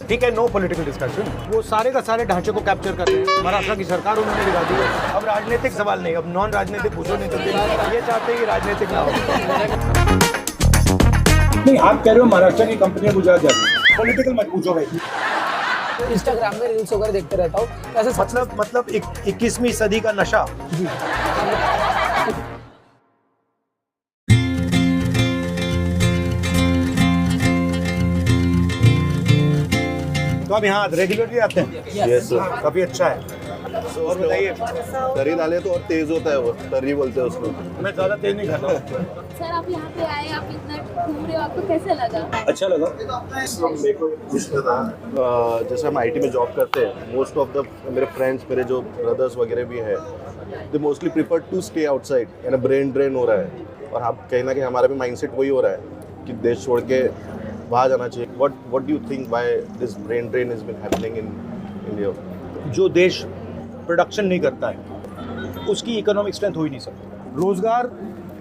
ठीक है, no political discussion. वो सारे का सारे ढांचे को कैप्चर कर रहे हैं। महाराष्ट्र की सरकार उन्होंने गिरा दी है। अब राजनीतिक सवाल नहीं, अब नॉन राजनीतिक पूछो, नहीं तो फिर ये चाहते हैं कि राजनीतिक ना हो। नहीं, आप कह रहे हो महाराष्ट्र की कंपनियां गुजरात जाती हैं, पॉलिटिकल मत पूछो भाई। इंस्टाग्राम में रील्स वगैरह देखते रहता हूँ, ऐसे मतलब 21वीं सदी का नशा। जी। तो आप यहाँ रेगुलरली आते हैं? Yes sir. काफी अच्छा है। और बताइए। तरी डाले तो और तेज होता है, वो तर्री बोलते हैं उसको। मैं ज्यादा तेज नहीं खाता हूँ। सर आप यहाँ पे आए, आप इतना घूम रहे हो, आपको कैसे लगा? अच्छा लगा। मेरे को इसमें था, जैसे हम आईटी में जॉब करते हैं, मोस्ट ऑफ द मेरे फ्रेंड्स, मेरे जो ब्रदर्स वगैरह भी हैं, they mostly prefer to stay outside, यानी ब्रेन ड्रेन हो रहा है। और हम कहीं ना कहीं हमारा भी माइंडसेट वही हो रहा है कि देश छोड़ के बाहर जाना चाहिए। What do you think why this brain drain has been happening in India? जो देश प्रोडक्शन नहीं करता है उसकी इकोनॉमिक स्ट्रेंथ हो ही नहीं सकती। रोजगार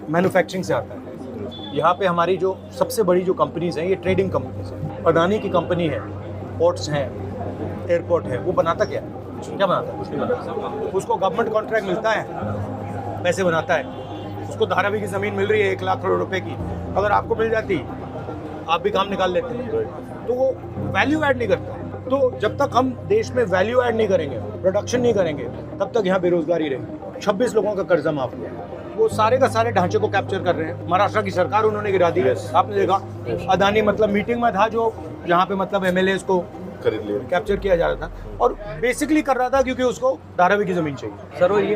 मैन्युफैक्चरिंग से आता है। यहाँ पे हमारी जो सबसे बड़ी जो कंपनीज हैं, ये ट्रेडिंग कंपनीज हैं। अडानी की कंपनी है, पोर्ट्स हैं, एयरपोर्ट है, वो बनाता क्या है? क्या बनाता है? कुछ नहीं बनाता। उसको गवर्नमेंट कॉन्ट्रैक्ट मिलता है, पैसे बनाता है। उसको धारावी की ज़मीन मिल रही है 1 लाख करोड़ रुपए की, अगर आपको मिल जाती आप भी काम निकाल लेते हैं। तो वो वैल्यू ऐड नहीं करता। तो जब तक हम देश में वैल्यू ऐड नहीं करेंगे, प्रोडक्शन नहीं करेंगे, तब तक यहाँ बेरोजगारी रहेगी। 26 लोगों का कर्जा माफ हुआ। वो सारे का सारे ढांचे को कैप्चर कर रहे हैं। महाराष्ट्र की सरकार उन्होंने गिरा दी है। आपने देखा, अदानी मतलब मीटिंग में था, जो जहाँ पे मतलब एमएलए को खरीद लिया, कैप्चर किया जा रहा था, और बेसिकली कर रहा था क्योंकि उसको धारावी की जमीन चाहिए। सर वो ये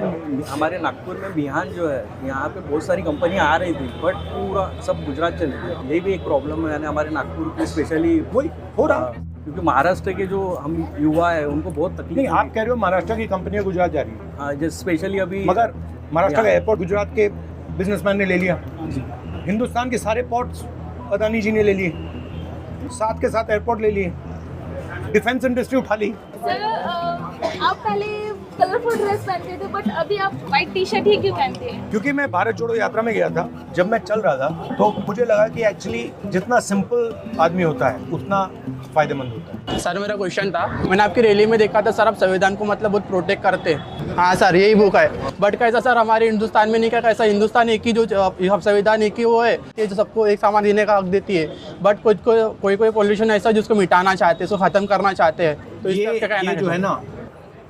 हमारे नागपुर में बिहान जो है, यहाँ पे बहुत सारी कंपनियां आ रही थी, बट पूरा सब गुजरात चले गए। ये भी एक प्रॉब्लम है, यानी हमारे नागपुर की स्पेशली वही हो रहा, क्योंकि महाराष्ट्र के जो हम युवा है उनको बहुत तकलीफ। नहीं, आप कह रहे हो महाराष्ट्र की कंपनियां गुजरात जा रही है। हाँ, जैसे स्पेशली अभी, मगर महाराष्ट्र का एयरपोर्ट गुजरात के बिजनेसमैन ने ले लिया। हिंदुस्तान के सारे पोर्ट्स अदानी जी ने ले लिए, साथ के साथ एयरपोर्ट ले लिए, डिफेंस इंडस्ट्री उठा ली। सर आप पहले कलरफुल ड्रेस पहनते थे, बट अभी आप व्हाइट टी शर्ट ही क्यों पहनते हैं? क्योंकि मैं भारत जोड़ो यात्रा में गया था, जब मैं चल रहा था तो मुझे लगा कि एक्चुअली जितना सिंपल आदमी होता है उतना फायदेमंद होता है। सर मेरा क्वेश्चन था, मैंने आपकी रैली में देखा था सर, आप संविधान को मतलब बहुत प्रोटेक्ट करते हैं। हाँ सर, यही बुक है, बट कैसा सर हमारे हिंदुस्तान में नहीं क्या, कैसा हिंदुस्तान एक ही जो संविधान एक ही वो है, ये जो सबको एक सामान देने का हक देती है, बट कोई पॉल्यूशन ऐसा जिसको मिटाना चाहते हैं, उसको खत्म करना चाहते हैं। तो ये जो है ना,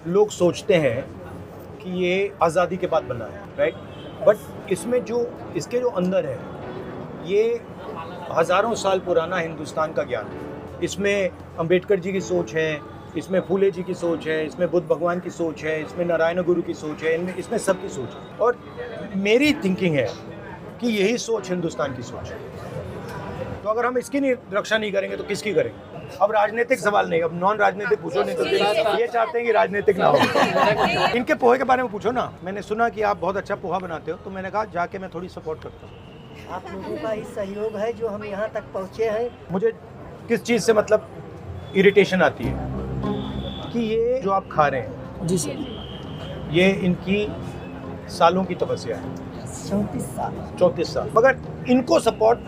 लोग सोचते हैं कि ये आज़ादी के बाद बना है, राइट, बट इसमें जो इसके जो अंदर है, ये हज़ारों साल पुराना हिंदुस्तान का ज्ञान है। इसमें अंबेडकर जी की सोच है, इसमें फूले जी की सोच है, इसमें बुद्ध भगवान की सोच है, इसमें नारायण गुरु की सोच है, इसमें सबकी सोच है। और मेरी थिंकिंग है कि यही सोच हिंदुस्तान की सोच है। तो अगर हम इसकी रक्षा नहीं करेंगे तो किसकी करेंगे? अब राजनीतिक सवाल नहीं, अब नॉन राजनीतिक पूछो, नहीं तो फिर ये चाहते हैं कि राजनीतिक ना हो। इनके पोहे के बारे में पूछो ना। मैंने सुना कि आप बहुत अच्छा पोहा बनाते हो, तो मैंने कहा जाके मैं थोड़ी सपोर्ट करता हूँ। आप लोगों का ही सहयोग है जो हम यहाँ तक पहुँचे हैं। मुझे किस चीज़ से मतलब इरिटेशन आती है कि ये जो आप खा रहे हैं, जी सर, ये इनकी सालों की तपस्या है, 34 साल, मगर इनको सपोर्ट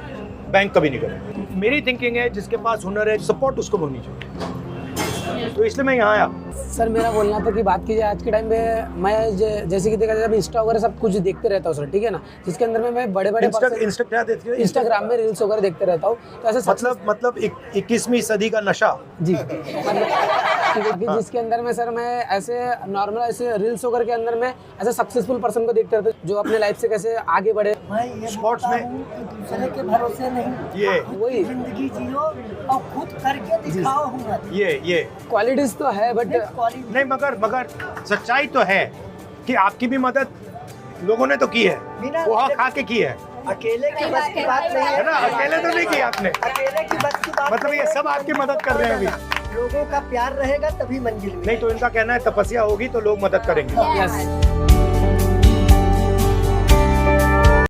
बैंक कभी नहीं करेगा। मेरी थिंकिंग है जिसके पास हुनर है, सपोर्ट उसको होनी चाहिए। तो इसलिए मैं यहाँ आया। सर मेरा बोलना था कि बात की जाए आज के टाइम पे, मैं जैसे कि देखा जाए इंस्टा वगैरह सब कुछ देखते रहता हूँ सर, ठीक है ना, जिसके अंदर में मैं बड़े इंस्टाग्राम में रील्स वगैरह देखते रहता हूँ। तो ऐसे मतलब 21वीं सदी का नशा। जी, मतलब जिसके अंदर में सर मैं ऐसे नॉर्मल ऐसे रील्स वगैरह के अंदर में ऐसे सक्सेसफुल पर्सन को देखते रहता हूँ, जो अपने लाइफ से कैसे आगे बढ़े। स्पोर्ट्स में दूसरे के भरोसे नहीं, ये वही जिंदगी जियो और खुद करके दिखाओ हुनर। ये क्वालिटीज तो है, बट नहीं, मगर सच्चाई तो है कि आपकी भी मदद लोगों ने तो की है, पोहा खा के की है। अकेले की बस की बात नहीं है ना, अकेले तो नहीं की आपने, अकेले की बस की बात मतलब ये सब आपकी मदद कर रहे हैं अभी। लोगों का प्यार रहेगा तभी मंजिल नहीं तो इनका कहना है तपस्या होगी तो लोग मदद करेंगे। यस।